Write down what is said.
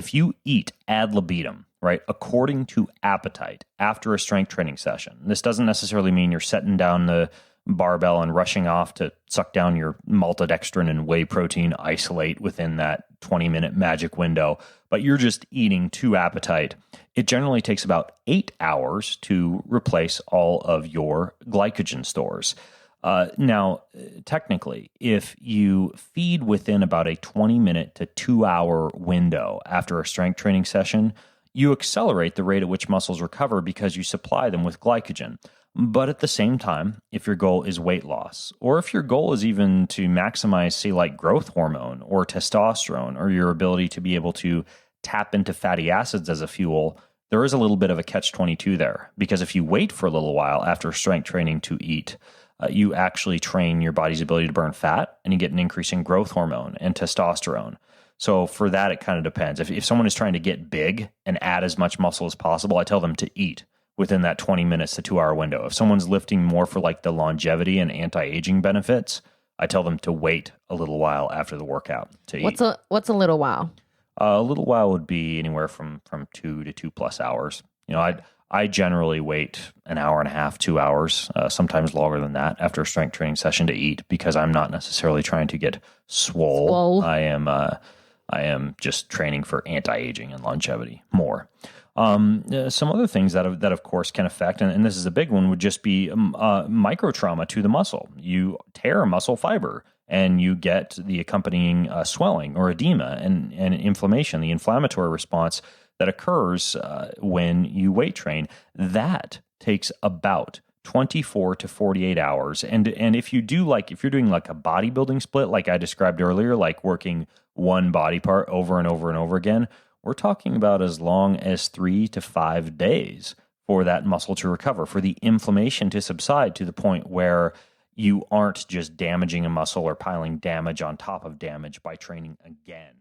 if you eat ad libitum, right, according to appetite after a strength training session, this doesn't necessarily mean you're setting down the barbell and rushing off to suck down your maltodextrin and whey protein isolate within that 20-minute magic window, but you're just eating to appetite. It generally takes about 8 hours to replace all of your glycogen stores. Now, technically, if you feed within about a 20-minute to 2-hour window after a strength training session, you accelerate the rate at which muscles recover because you supply them with glycogen. But at the same time, if your goal is weight loss, or if your goal is even to maximize, say, like growth hormone or testosterone, or your ability to be able to tap into fatty acids as a fuel, there is a little bit of a catch-22 there. Because if you wait for a little while after strength training to eat, you actually train your body's ability to burn fat, and you get an increase in growth hormone and testosterone. So for that, it kind of depends. If someone is trying to get big and add as much muscle as possible, I tell them to eat within that 20 minutes to 2-hour window. If someone's lifting more for like the longevity and anti-aging benefits, I tell them to wait a little while after the workout to eat. What's a little while? A little while would be anywhere from 2 to 2+ hours. You know, I generally wait an hour and a half, 2 hours, sometimes longer than that after a strength training session to eat, because I'm not necessarily trying to get swole. I am just training for anti-aging and longevity more. Some other things that of course can affect, and this is a big one, would just be micro trauma to the muscle. You tear a muscle fiber and you get the accompanying swelling or edema and inflammation, the inflammatory response that occurs when you weight train. That takes about 24 to 48 hours. And if you're doing like a bodybuilding split, like I described earlier, like working one body part over and over and over again, we're talking about as long as 3 to 5 days for that muscle to recover, for the inflammation to subside to the point where you aren't just damaging a muscle or piling damage on top of damage by training again.